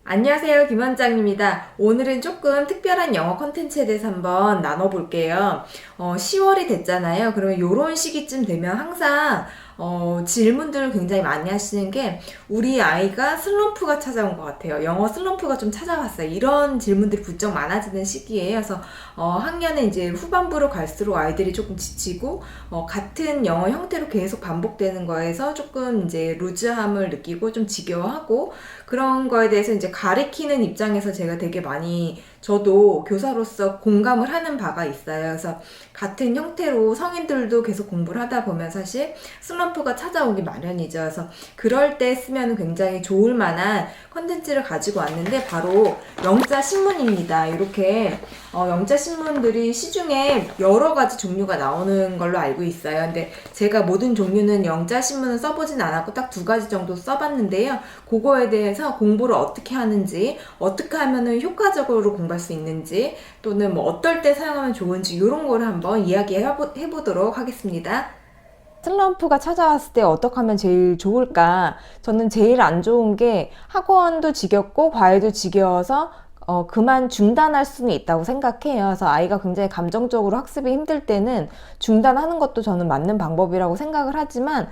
안녕하세요, 김원장입니다. 오늘은 조금 특별한 영어 컨텐츠에 대해서 한번 나눠볼게요. 10월이 됐잖아요. 그러면 이런 시기쯤 되면 항상 질문들을 굉장히 많이 하시는 게 우리 아이가 슬럼프가 찾아온 것 같아요. 영어 슬럼프가 좀 찾아왔어요. 이런 질문들이 부쩍 많아지는 시기예요. 그래서 학년은 이제 후반부로 갈수록 아이들이 조금 지치고 같은 영어 형태로 계속 반복되는 거에서 조금 이제 루즈함을 느끼고 좀 지겨워하고 그런 거에 대해서 이제 가리키는 입장에서 제가 되게 많이 저도 교사로서 공감을 하는 바가 있어요. 그래서 같은 형태로 성인들도 계속 공부를 하다 보면 사실 슬럼프가 찾아오기 마련이죠. 그래서 그럴 때 쓰면 굉장히 좋을 만한 컨텐츠를 가지고 왔는데 바로 영자 신문입니다. 이렇게 영자 신문들이 시중에 여러 가지 종류가 나오는 걸로 알고 있어요. 근데 제가 모든 종류는 영자 신문을 써보진 않았고 딱 두 가지 정도 써봤는데요. 그거에 대해서 공부를 어떻게 하는지, 어떻게 하면은 효과적으로 공부할 수 있는지, 또는 뭐 어떨 때 사용하면 좋은지 이런 거를 한번 이야기해보도록 하겠습니다. 슬럼프가 찾아왔을 때 어떻게 하면 제일 좋을까? 저는 제일 안 좋은 게 학원도 지겹고 과외도 지겨워서 그만 중단할 수는 있다고 생각해요. 그래서 아이가 굉장히 감정적으로 학습이 힘들 때는 중단하는 것도 저는 맞는 방법이라고 생각을 하지만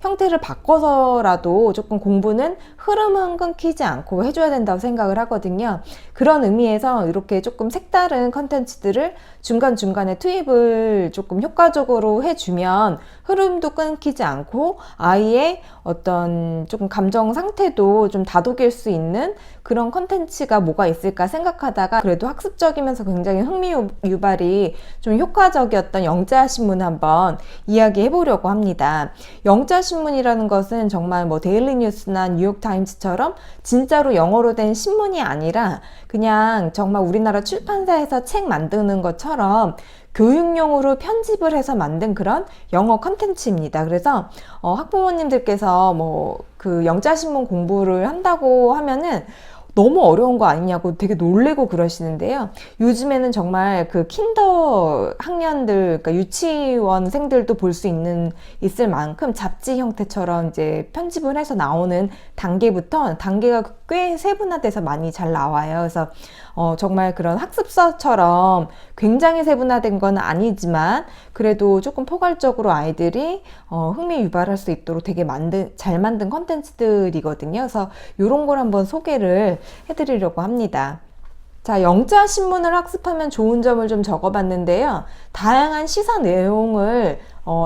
형태를 바꿔서라도 조금 공부는 흐름은 끊기지 않고 해줘야 된다고 생각을 하거든요. 그런 의미에서 이렇게 조금 색다른 컨텐츠들을 중간중간에 투입을 조금 효과적으로 해주면 흐름도 끊기지 않고 아이의 어떤 조금 감정 상태도 좀 다독일 수 있는 그런 컨텐츠가 뭐가 있을까 생각하다가 그래도 학습적이면서 굉장히 흥미 유발이 좀 효과적이었던 영자신문 한번 이야기해 보려고 합니다. 영자신문이라는 것은 정말 뭐 데일리 뉴스나 뉴욕타임스처럼 진짜로 영어로 된 신문이 아니라 그냥 정말 우리나라 출판사에서 책 만드는 것처럼 교육용으로 편집을 해서 만든 그런 영어 컨텐츠입니다. 그래서 학부모님들께서 뭐 그 영자신문 공부를 한다고 하면은 너무 어려운 거 아니냐고 되게 놀래고 그러시는데요. 요즘에는 정말 그 킨더 학년들, 그러니까 유치원생들도 볼 수 있을 만큼 잡지 형태처럼 이제 편집을 해서 나오는 단계가 꽤 세분화돼서 많이 잘 나와요. 그래서 정말 그런 학습서처럼 굉장히 세분화된 건 아니지만 그래도 조금 포괄적으로 아이들이 흥미 유발할 수 있도록 되게 잘 만든 컨텐츠들이거든요. 그래서 이런 걸 한번 소개를 해드리려고 합니다. 자, 영자 신문을 학습하면 좋은 점을 좀 적어봤는데요. 다양한 시사 내용을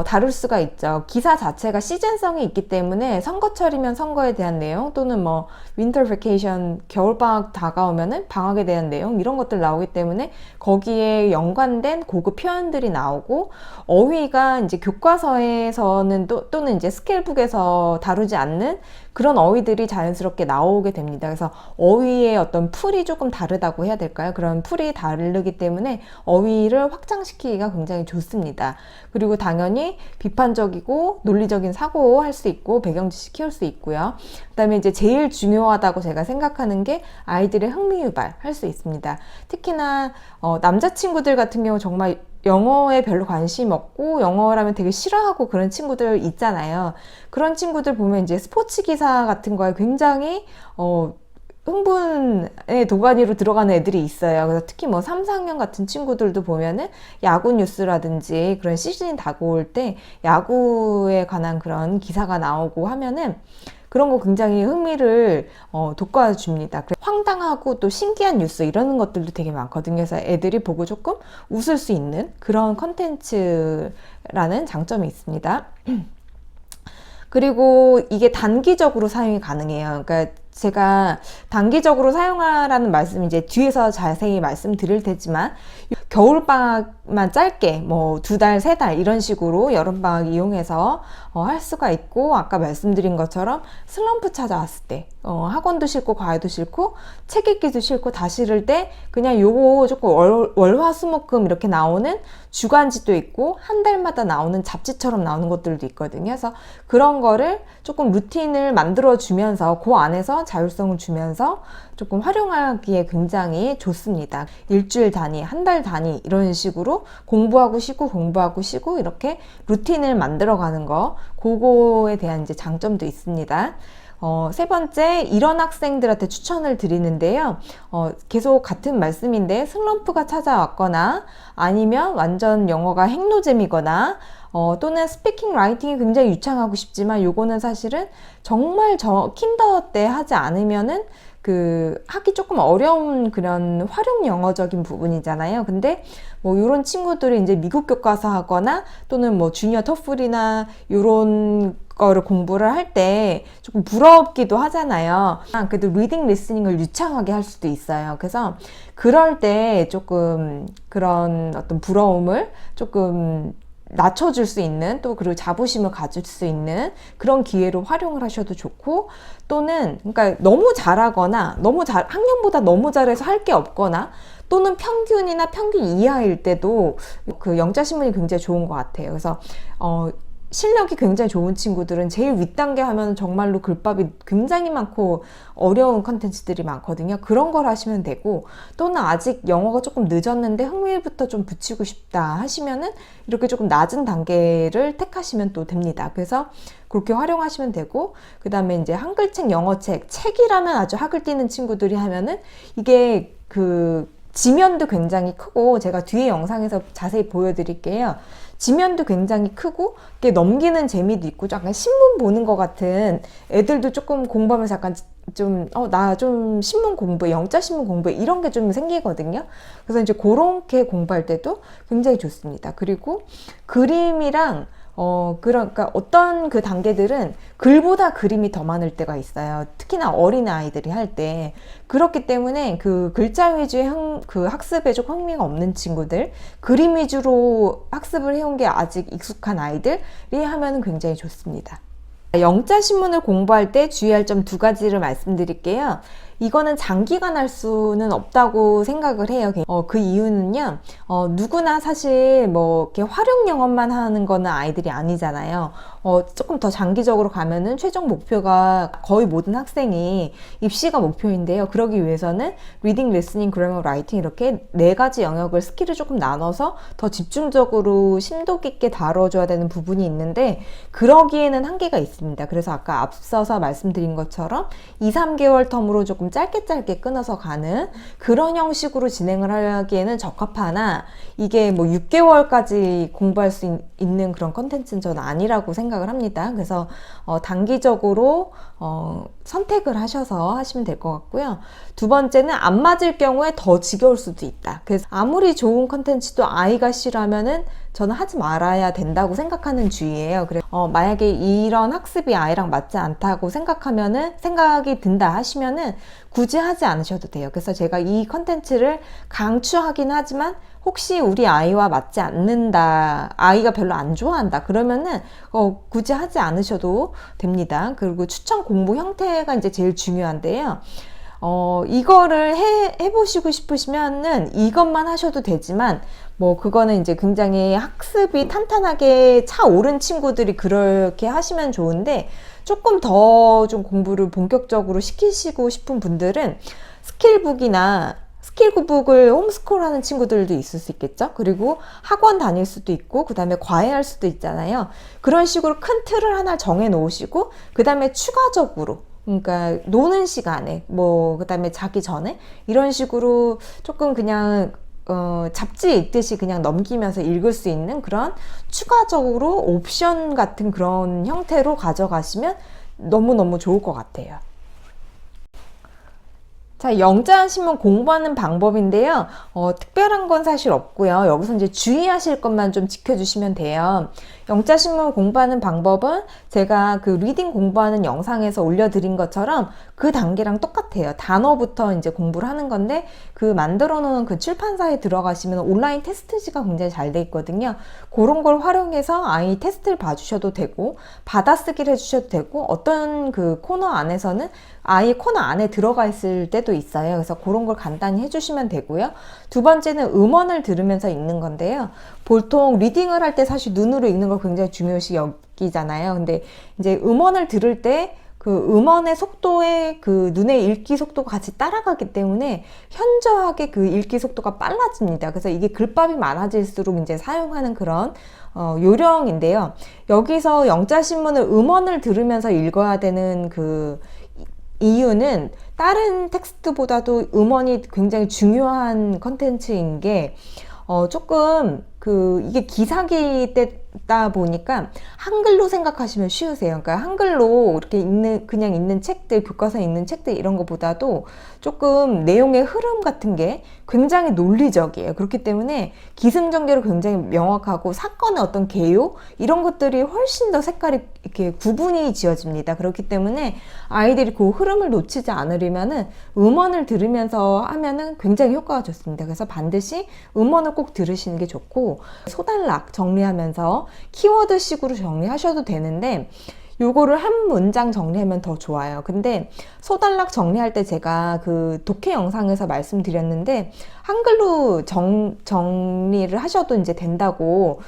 다룰 수가 있죠. 기사 자체가 시즌성이 있기 때문에 선거철이면 선거에 대한 내용 또는 뭐 윈터 베케이션 겨울방학 다가오면은 방학에 대한 내용 이런 것들 나오기 때문에 거기에 연관된 고급 표현들이 나오고 어휘가 이제 교과서에서는 또는 이제 스케일북에서 다루지 않는 그런 어휘들이 자연스럽게 나오게 됩니다. 그래서 어휘의 어떤 풀이 조금 다르다고 해야 될까요? 그런 풀이 다르기 때문에 어휘를 확장시키기가 굉장히 좋습니다. 그리고 당연히 비판적이고 논리적인 사고할 수 있고 배경지식 키울 수 있고요. 그다음에 이제 제일 중요하다고 제가 생각하는 게 아이들의 흥미 유발할 수 있습니다. 특히나 남자친구들 같은 경우 정말 영어에 별로 관심 없고 영어라면 되게 싫어하고 그런 친구들 있잖아요. 그런 친구들 보면 이제 스포츠 기사 같은 거에 굉장히 흥분의 도가니로 들어가는 애들이 있어요. 그래서 특히 뭐 3, 4학년 같은 친구들도 보면은 야구 뉴스라든지 그런 시즌이 다가올 때 야구에 관한 그런 기사가 나오고 하면은 그런 거 굉장히 흥미를 돋궈줍니다. 황당하고 또 신기한 뉴스 이런 것들도 되게 많거든요. 그래서 애들이 보고 조금 웃을 수 있는 그런 컨텐츠라는 장점이 있습니다. 그리고 이게 단기적으로 사용이 가능해요. 그러니까 제가 단기적으로 사용하라는 말씀 이제 뒤에서 자세히 말씀드릴 테지만 겨울방학만 짧게 뭐 2달, 3달 이런 식으로 여름방학 이용해서 할 수가 있고 아까 말씀드린 것처럼 슬럼프 찾아왔을 때 학원도 싫고 과외도 싫고 책 읽기도 싫고 다 싫을 때 그냥 요거 조금 월화수목금 이렇게 나오는 주간지도 있고 한 달마다 나오는 잡지처럼 나오는 것들도 있거든요. 그래서 그런 거를 조금 루틴을 만들어 주면서 그 안에서 자율성을 주면서 조금 활용하기에 굉장히 좋습니다. 일주일 단위, 한 달 단위 이런 식으로 공부하고 쉬고 이렇게 루틴을 만들어 가는 거 그거에 대한 이제 장점도 있습니다. 세 번째, 이런 학생들한테 추천을 드리는데요. 계속 같은 말씀인데 슬럼프가 찾아왔거나 아니면 완전 영어가 핵노잼이거나 또는 스피킹 라이팅이 굉장히 유창하고 싶지만 요거는 사실은 정말 킨더 때 하지 않으면은 하기 조금 어려운 그런 활용 영어적인 부분이잖아요. 근데 뭐 요런 친구들이 이제 미국 교과서 하거나 또는 뭐 주니어 터플이나 요런 거를 공부를 할 때 조금 부럽기도 하잖아요. 그래도 리딩 리스닝을 유창하게 할 수도 있어요. 그래서 그럴 때 조금 그런 어떤 부러움을 조금 낮춰줄 수 있는, 또 그리고 자부심을 가질 수 있는 그런 기회로 활용을 하셔도 좋고, 또는 그러니까 너무 잘하거나 학년보다 너무 잘해서 할 게 없거나 또는 평균이나 평균 이하일 때도 그 영자신문이 굉장히 좋은 것 같아요. 그래서 실력이 굉장히 좋은 친구들은 제일 윗단계 하면 정말로 글밥이 굉장히 많고 어려운 컨텐츠들이 많거든요. 그런 걸 하시면 되고, 또는 아직 영어가 조금 늦었는데 흥미부터 좀 붙이고 싶다 하시면은 이렇게 조금 낮은 단계를 택하시면 또 됩니다. 그래서 그렇게 활용하시면 되고, 그 다음에 이제 한글책, 영어책, 책이라면 아주 학을 띄는 친구들이 하면은 이게 지면도 굉장히 크고, 제가 뒤에 영상에서 자세히 보여드릴게요. 지면도 굉장히 크고 이게 넘기는 재미도 있고 약간 신문 보는 것 같은, 애들도 조금 공부하면서 약간 나 좀 신문 공부해, 영자 신문 공부해 이런 게 좀 생기거든요. 그래서 이제 그렇게 공부할 때도 굉장히 좋습니다. 그리고 그림이랑 그러니까 어떤 그 단계들은 글보다 그림이 더 많을 때가 있어요. 특히나 어린 아이들이 할 때. 그렇기 때문에 그 글자 위주의 그 학습에 좀 흥미가 없는 친구들, 그림 위주로 학습을 해온 게 아직 익숙한 아이들이 하면 굉장히 좋습니다. 영자 신문을 공부할 때 주의할 점 2가지를 말씀드릴게요. 이거는 장기간 할 수는 없다고 생각을 해요. 그 이유는요, 누구나 사실 뭐 이렇게 활용 영어만 하는 거는 아이들이 아니잖아요. 조금 더 장기적으로 가면은 최종 목표가 거의 모든 학생이 입시가 목표인데요. 그러기 위해서는 리딩, 리스닝, 그래머, 라이팅 이렇게 4가지 영역을 스킬을 조금 나눠서 더 집중적으로 심도 깊게 다뤄줘야 되는 부분이 있는데, 그러기에는 한계가 있습니다. 그래서 아까 앞서서 말씀드린 것처럼 2-3개월 텀으로 조금 짧게 끊어서 가는 그런 형식으로 진행을 하기에는 적합하나, 이게 뭐 6개월까지 공부할 수 있는 그런 컨텐츠는 저는 아니라고 생각을 합니다. 그래서 단기적으로 선택을 하셔서 하시면 될 것 같고요. 2번째는 안 맞을 경우에 더 지겨울 수도 있다. 그래서 아무리 좋은 컨텐츠도 아이가 싫어하면은 저는 하지 말아야 된다고 생각하는 주의예요. 그래서 만약에 이런 학습이 아이랑 맞지 않다고 생각이 든다 하시면은 굳이 하지 않으셔도 돼요. 그래서 제가 이 컨텐츠를 강추하긴 하지만 혹시 우리 아이와 맞지 않는다, 아이가 별로 안 좋아한다 그러면은 굳이 하지 않으셔도 됩니다. 그리고 추천 공부 형태가 이제 제일 중요한데요. 이거를 해보시고 싶으시면은 이것만 하셔도 되지만, 뭐 그거는 이제 굉장히 학습이 탄탄하게 차오른 친구들이 그렇게 하시면 좋은데, 조금 더 좀 공부를 본격적으로 시키시고 싶은 분들은 스킬북을 홈스쿨 하는 친구들도 있을 수 있겠죠. 그리고 학원 다닐 수도 있고, 그 다음에 과외할 수도 있잖아요. 그런 식으로 큰 틀을 하나 정해 놓으시고, 그 다음에 추가적으로, 그러니까 노는 시간에, 뭐 그 다음에 자기 전에 이런 식으로 조금 그냥 잡지 읽듯이 그냥 넘기면서 읽을 수 있는 그런 추가적으로 옵션 같은 그런 형태로 가져가시면 너무너무 좋을 것 같아요. 자, 영자 신문 공부하는 방법인데요. 특별한 건 사실 없고요. 여기서 이제 주의하실 것만 좀 지켜주시면 돼요. 영자 신문 공부하는 방법은 제가 그 리딩 공부하는 영상에서 올려드린 것처럼 그 단계랑 똑같아요. 단어부터 이제 공부를 하는 건데, 그 만들어 놓은 그 출판사에 들어가시면 온라인 테스트지가 굉장히 잘 돼 있거든요. 그런 걸 활용해서 아이 테스트를 봐주셔도 되고, 받아쓰기를 해주셔도 되고, 어떤 그 코너 안에서는 아예 코너 안에 들어가 있을 때도 있어요. 그래서 그런 걸 간단히 해주시면 되고요. 2번째는 음원을 들으면서 읽는 건데요. 보통 리딩을 할 때 사실 눈으로 읽는 걸 굉장히 중요시 여기잖아요. 근데 이제 음원을 들을 때 그 음원의 속도에 그 눈의 읽기 속도가 같이 따라가기 때문에 현저하게 그 읽기 속도가 빨라집니다. 그래서 이게 글밥이 많아질수록 이제 사용하는 그런 요령인데요. 여기서 영자신문을 음원을 들으면서 읽어야 되는 그 이유는 다른 텍스트보다도 음원이 굉장히 중요한 컨텐츠인 게 조금 이게 기사기 때다 보니까 한글로 생각하시면 쉬우세요. 그러니까 한글로 이렇게 그냥 읽는 책들, 교과서에 있는 책들 이런 것보다도 조금 내용의 흐름 같은 게 굉장히 논리적이에요. 그렇기 때문에 기승전결이 굉장히 명확하고 사건의 어떤 개요 이런 것들이 훨씬 더 색깔이 이렇게 구분이 지어집니다. 그렇기 때문에 아이들이 그 흐름을 놓치지 않으려면은 음원을 들으면서 하면은 굉장히 효과가 좋습니다. 그래서 반드시 음원을 꼭 들으시는 게 좋고, 소단락 정리하면서 키워드식으로 정리하셔도 되는데 요거를 한 문장 정리하면 더 좋아요. 근데 소단락 정리할 때 제가 그 독해 영상에서 말씀드렸는데 한글로 정리를 하셔도 이제 된다고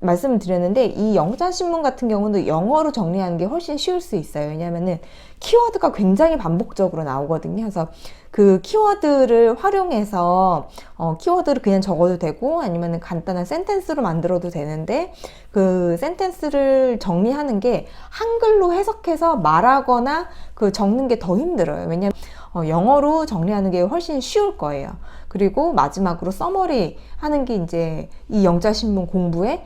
말씀을 드렸는데, 이 영자신문 같은 경우는 영어로 정리하는 게 훨씬 쉬울 수 있어요. 왜냐면은 키워드가 굉장히 반복적으로 나오거든요. 그래서 그 키워드를 활용해서 키워드를 그냥 적어도 되고 아니면 간단한 센텐스로 만들어도 되는데, 그 센텐스를 정리하는 게 한글로 해석해서 말하거나 그 적는 게 더 힘들어요. 왜냐면 영어로 정리하는 게 훨씬 쉬울 거예요. 그리고 마지막으로 서머리 하는 게 이제 이 영자신문 공부의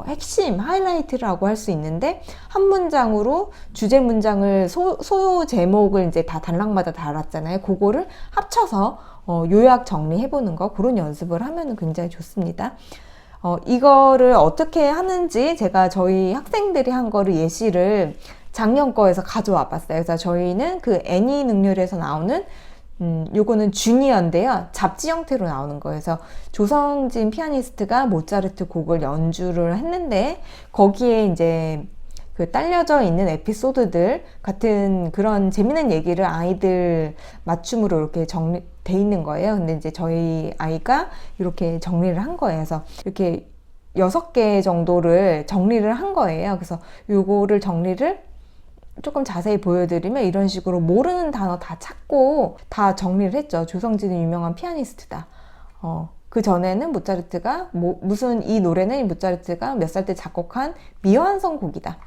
핵심, 하이라이트라고 할 수 있는데, 한 문장으로 주제 문장을 소요 제목을 이제 다 단락마다 달았잖아요. 그거를 합쳐서 요약 정리해보는 거, 그런 연습을 하면 굉장히 좋습니다. 이거를 어떻게 하는지 제가 저희 학생들이 한 거를 예시를 작년 거에서 가져와 봤어요. 그래서 저희는 그 애니 능률에서 나오는 요거는 주니어인데요. 잡지 형태로 나오는 거예요. 그래서 조성진 피아니스트가 모차르트 곡을 연주를 했는데, 거기에 이제 그 딸려져 있는 에피소드들 같은 그런 재미있는 얘기를 아이들 맞춤으로 이렇게 정리돼 있는 거예요. 근데 이제 저희 아이가 이렇게 정리를 한 거예요. 그래서 이렇게 6개 정도를 정리를 한 거예요. 그래서 요거를 정리를 조금 자세히 보여드리면 이런 식으로 모르는 단어 다 찾고 다 정리를 했죠. 조성진은 유명한 피아니스트다. 그 전에는 모차르트가 무슨 이 노래는 모차르트가 몇 살 때 작곡한 미완성 곡이다.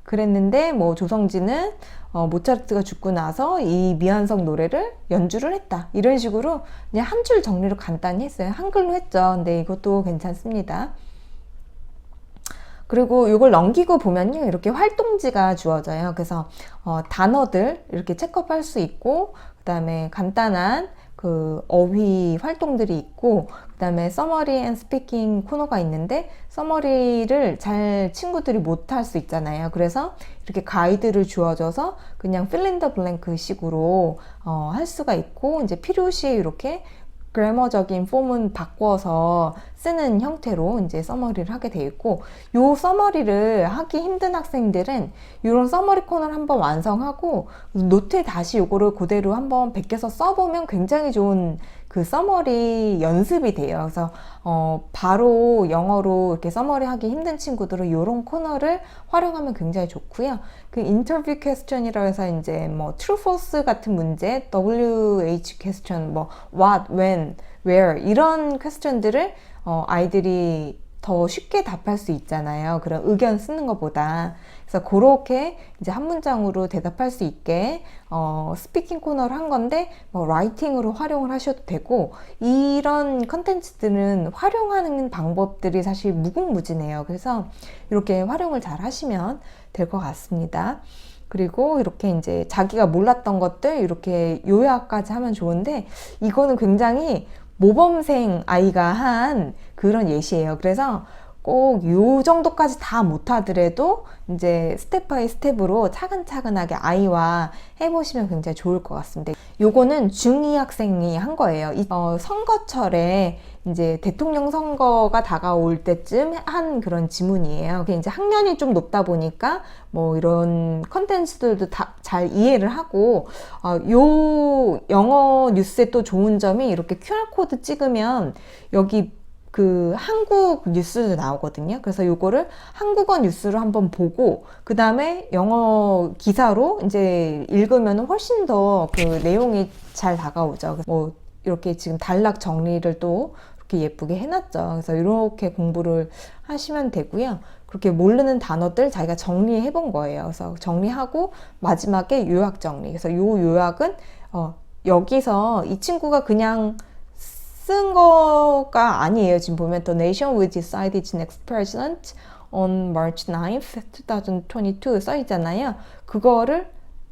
그랬는데 조성진은 모차르트가 죽고 나서 이 미완성 노래를 연주를 했다. 이런 식으로 그냥 한 줄 정리를 간단히 했어요. 한글로 했죠. 근데 이것도 괜찮습니다. 그리고 이걸 넘기고 보면요, 이렇게 활동지가 주어져요. 그래서 단어들 이렇게 체크업할 수 있고, 그 다음에 간단한 그 어휘 활동들이 있고, 그 다음에 서머리 앤 스피킹 코너가 있는데, 서머리를 잘 친구들이 못할 수 있잖아요. 그래서 이렇게 가이드를 주어져서 그냥 필린더 블랭크 식으로 할 수가 있고, 이제 필요시에 이렇게 그래머적인 폼은 바꿔서 쓰는 형태로 이제 서머리를 하게 되어 있고, 요 서머리를 하기 힘든 학생들은 이런 서머리 코너를 한번 완성하고 노트에 다시 요거를 그대로 한번 베껴서 써보면 굉장히 좋은 그 서머리 연습이 돼요. 그래서 바로 영어로 이렇게 서머리 하기 힘든 친구들은 이런 코너를 활용하면 굉장히 좋고요. 그 인터뷰 퀘스천이라고 해서 이제 true, false 같은 문제, WH 퀘스천, what, when, where 이런 퀘스천들을 아이들이 더 쉽게 답할 수 있잖아요. 그런 의견 쓰는 것보다. 그래서 그렇게 이제 한 문장으로 대답할 수 있게 스피킹 코너를 한 건데, 라이팅으로 활용을 하셔도 되고, 이런 컨텐츠들은 활용하는 방법들이 사실 무궁무진해요. 그래서 이렇게 활용을 잘 하시면 될 것 같습니다. 그리고 이렇게 이제 자기가 몰랐던 것들 이렇게 요약까지 하면 좋은데, 이거는 굉장히 모범생 아이가 한 그런 예시예요. 그래서 꼭 요 정도까지 다 못하더라도 이제 스텝 바이 스텝으로 차근차근하게 아이와 해보시면 굉장히 좋을 것 같습니다. 요거는 중2 학생이 한 거예요. 선거철에 이제 대통령 선거가 다가올 때쯤 한 그런 지문이에요. 이제 학년이 좀 높다 보니까 이런 컨텐츠들도 다 잘 이해를 하고, 요 영어 뉴스의 또 좋은 점이 이렇게 QR코드 찍으면 여기 그 한국 뉴스도 나오거든요. 그래서 요거를 한국어 뉴스로 한번 보고 그 다음에 영어 기사로 이제 읽으면 훨씬 더 그 내용이 잘 다가오죠. 뭐 이렇게 지금 단락 정리를 또 이렇게 예쁘게 해놨죠. 그래서 이렇게 공부를 하시면 되고요. 그렇게 모르는 단어들 자기가 정리해 본 거예요. 그래서 정리하고 마지막에 요약 정리. 그래서 요 요약은 여기서 이 친구가 그냥 쓴 거가 아니에요. 지금 보면 The nation will decide its next president on March 9th, 2022 써 있잖아요. 그거를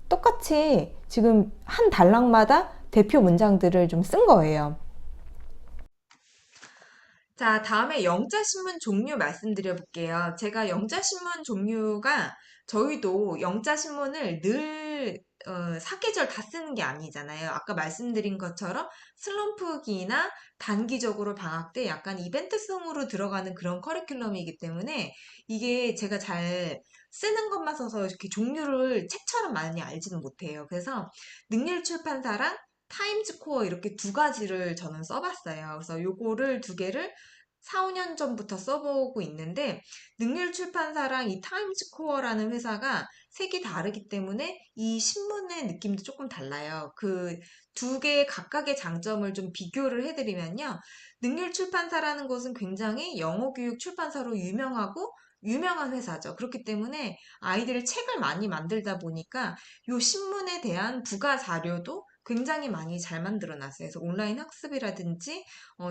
똑같이 지금 한 단락마다 대표 문장들을 좀 쓴 거예요. 자, 다음에 영자신문 종류 말씀드려 볼게요. 제가 영자신문 종류가 저희도 영자신문을 늘 사계절 다 쓰는 게 아니잖아요. 아까 말씀드린 것처럼 슬럼프기나 단기적으로 방학 때 약간 이벤트성으로 들어가는 그런 커리큘럼이기 때문에 이게 제가 잘 쓰는 것만 써서 이렇게 종류를 책처럼 많이 알지는 못해요. 그래서 능률 출판사랑 타임즈 코어 이렇게 두 가지를 저는 써봤어요. 그래서 요거를 두 개를 4, 5년 전부터 써보고 있는데 능률 출판사랑 이 타임즈 코어라는 회사가 색이 다르기 때문에 이 신문의 느낌도 조금 달라요. 그 두 개의 각각의 장점을 좀 비교를 해드리면요. 능률 출판사라는 곳은 굉장히 영어 교육 출판사로 유명하고 유명한 회사죠. 그렇기 때문에 아이들이 책을 많이 만들다 보니까 이 신문에 대한 부가 자료도 굉장히 많이 잘 만들어 놨어요. 그래서 온라인 학습이라든지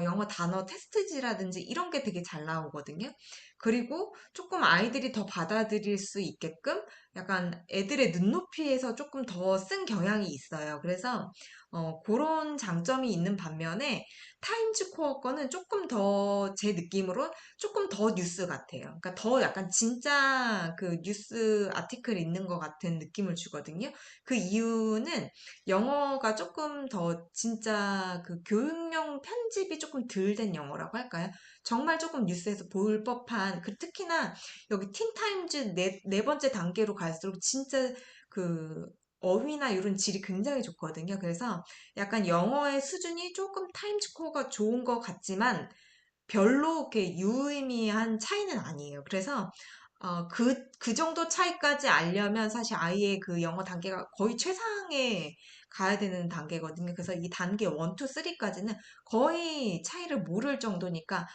영어 단어 테스트지라든지 이런 게 되게 잘 나오거든요. 그리고 조금 아이들이 더 받아들일 수 있게끔 약간 애들의 눈높이에서 조금 더 쓴 경향이 있어요. 그래서 그런 장점이 있는 반면에 타임즈 코어 거는 조금 더 제 느낌으로 조금 더 뉴스 같아요. 그러니까 더 약간 진짜 그 뉴스 아티클 있는 것 같은 느낌을 주거든요. 그 이유는 영어가 조금 더 진짜 그 교육용 편집이 조금 덜 된 영어라고 할까요? 정말 조금 뉴스에서 볼 법한, 특히나 여기 틴타임즈 네 번째 단계로 갈수록 진짜 그 어휘나 이런 질이 굉장히 좋거든요. 그래서 약간 영어의 수준이 조금 타임스코어가 좋은 것 같지만 별로 이렇게 유의미한 차이는 아니에요. 그래서 그 정도 차이까지 알려면 사실 아이의 그 영어 단계가 거의 최상에 가야 되는 단계거든요. 그래서 이 단계 1, 2, 3까지는 거의 차이를 모를 정도니까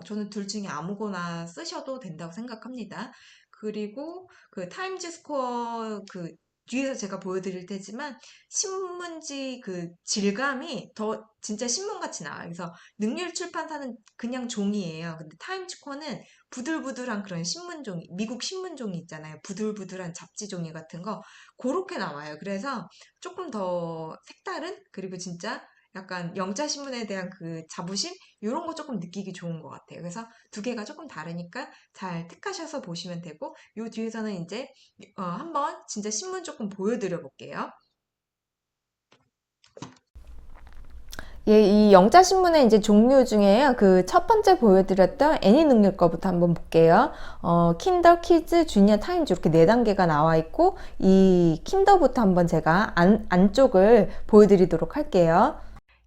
저는 둘 중에 아무거나 쓰셔도 된다고 생각합니다. 그리고 그 타임즈 스코어 그 뒤에서 제가 보여드릴 테지만 신문지 그 질감이 더 진짜 신문같이 나와요. 그래서 능률 출판사는 그냥 종이에요. 근데 타임스코어는 부들부들한 그런 신문종이, 미국 신문종이 있잖아요. 부들부들한 잡지 종이 같은 거, 그렇게 나와요. 그래서 조금 더 색다른, 그리고 진짜 약간 영자신문에 대한 그 자부심? 이런 거 조금 느끼기 좋은 것 같아요. 그래서 두 개가 조금 다르니까 잘 택하셔서 보시면 되고, 요 뒤에서는 이제, 한번 진짜 신문 조금 보여드려 볼게요. 예, 이 영자신문의 이제 종류 중에요. 그 첫 번째 보여드렸던 애니 능력 거부터 한번 볼게요. 킨더, 키즈, 주니어, 타임즈 이렇게 네 단계가 나와 있고, 이 킨더부터 한번 제가 안쪽을 보여드리도록 할게요.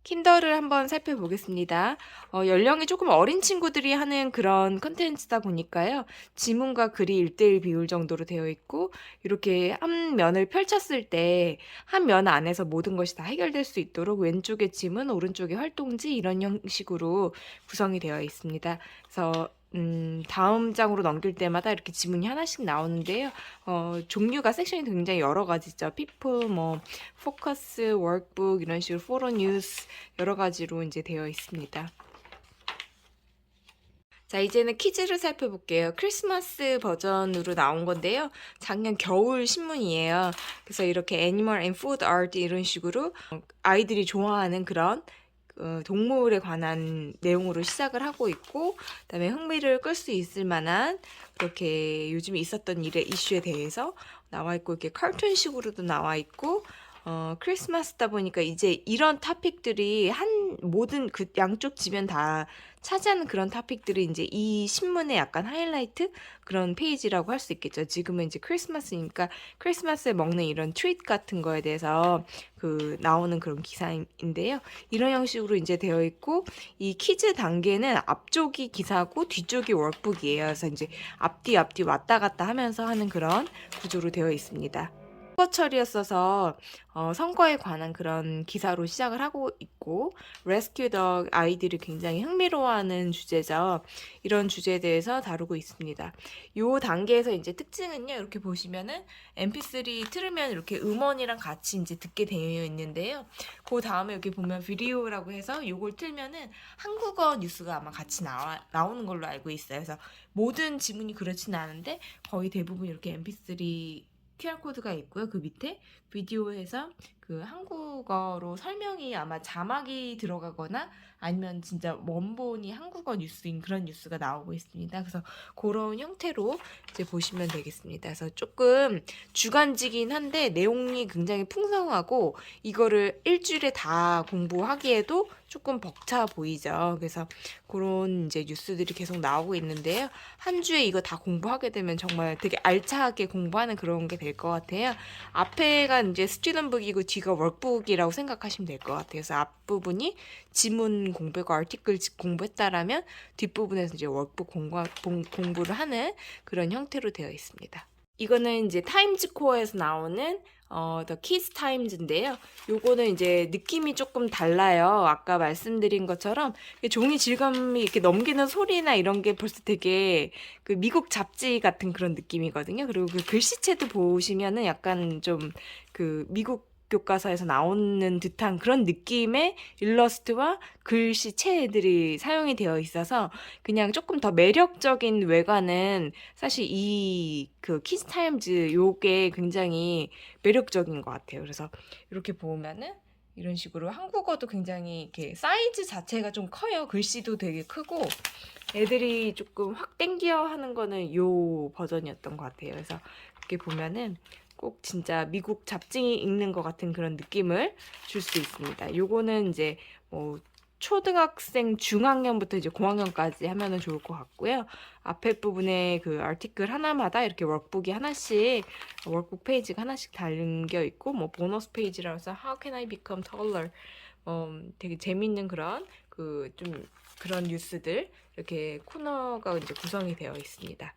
킨더를 한번 살펴보겠습니다. 연령이 조금 어린 친구들이 하는 그런 컨텐츠다 보니까요. 지문과 글이 1대1 비율 정도로 되어 있고 이렇게 한 면을 펼쳤을 때 한 면 안에서 모든 것이 다 해결될 수 있도록 왼쪽에 지문, 오른쪽에 활동지 이런 형식으로 구성이 되어 있습니다. 그래서 다음 장으로 넘길 때마다 이렇게 지문이 하나씩 나오는데요. 종류가 섹션이 굉장히 여러 가지죠. 피플, 뭐 포커스, 워크북 이런 식으로 포로 뉴스 여러 가지로 이제 되어 있습니다. 자, 이제는 퀴즈를 살펴볼게요. 크리스마스 버전으로 나온 건데요. 작년 겨울 신문이에요. 그래서 이렇게 애니멀 앤 푸드 아트 이런 식으로 아이들이 좋아하는 그런 동물에 관한 내용으로 시작을 하고 있고, 그다음에 흥미를 끌 수 있을 만한 그렇게 요즘에 있었던 일의 이슈에 대해서 나와 있고, 이렇게 카툰식으로도 나와 있고, 크리스마스다 보니까 이제 이런 토픽들이 모든 그 양쪽 지면 다 차지하는 그런 토픽들이 이제 이 신문의 약간 하이라이트 그런 페이지라고 할 수 있겠죠. 지금은 이제 크리스마스니까 크리스마스에 먹는 이런 트릿 같은 거에 대해서 나오는 그런 기사인데요. 이런 형식으로 이제 되어 있고, 이 퀴즈 단계는 앞쪽이 기사고 뒤쪽이 워크북이에요. 그래서 이제 앞뒤 왔다 갔다 하면서 하는 그런 구조로 되어 있습니다. 선거철이었어서 선거에 관한 그런 기사로 시작을 하고 있고, 레스큐 더 아이들이 굉장히 흥미로워하는 주제죠. 이런 주제에 대해서 다루고 있습니다. 요 단계에서 이제 특징은요, 이렇게 보시면은 MP3 틀으면 이렇게 음원이랑 같이 이제 듣게 되어 있는데요. 그 다음에 여기 보면 비디오라고 해서 요걸 틀면은 한국어 뉴스가 아마 같이 나오는 걸로 알고 있어요. 그래서 모든 지문이 그렇지는 않은데 거의 대부분 이렇게 MP3 QR코드가 있고요. 그 밑에 비디오에서 그 한국어로 설명이 아마 자막이 들어가거나 아니면 진짜 원본이 한국어 뉴스인 그런 뉴스가 나오고 있습니다. 그래서 그런 형태로 이제 보시면 되겠습니다. 그래서 조금 주간지긴 한데 내용이 굉장히 풍성하고 이거를 일주일에 다 공부하기에도 조금 벅차 보이죠. 그래서 그런 이제 뉴스들이 계속 나오고 있는데요. 한 주에 이거 다 공부하게 되면 정말 되게 알차게 공부하는 그런 게 될 것 같아요. 앞에가 이제 스튜던북이고 뒤가 월북이라고 생각하시면 될 것 같아요. 그래서 앞부분이 지문 공부고 아티클 공부했다라면 뒷부분에서 이제 월북 공부를 하는 그런 형태로 되어 있습니다. 이거는 이제 타임즈 코어에서 나오는 The Kids Times인데요. 요거는 이제 느낌이 조금 달라요. 아까 말씀드린 것처럼 종이 질감이 이렇게 넘기는 소리나 이런 게 벌써 되게 그 미국 잡지 같은 그런 느낌이거든요. 그리고 그 글씨체도 보시면은 약간 좀 그 미국 교과서에서 나오는 듯한 그런 느낌의 일러스트와 글씨체들이 사용이 되어 있어서 그냥 조금 더 매력적인 외관은 사실 이 그 키즈 타임즈 요게 굉장히 매력적인 것 같아요. 그래서 이렇게 보면은 이런 식으로 한국어도 굉장히 이렇게 사이즈 자체가 좀 커요. 글씨도 되게 크고 애들이 조금 확 땡겨 하는 거는 요 버전이었던 것 같아요. 그래서 이렇게 보면은 꼭 진짜 미국 잡지 읽는 것 같은 그런 느낌을 줄 수 있습니다. 요거는 이제 뭐 초등학생 중학년부터 이제 고학년까지 하면은 좋을 것 같고요. 앞에 부분에 그 아티클 하나마다 이렇게 워크북이 하나씩, 워크북 페이지가 하나씩 달려 있고, 뭐 보너스 페이지라고 해서 How can I become taller? 되게 재밌는 그런 좀 그런 뉴스들 이렇게 코너가 이제 구성이 되어 있습니다.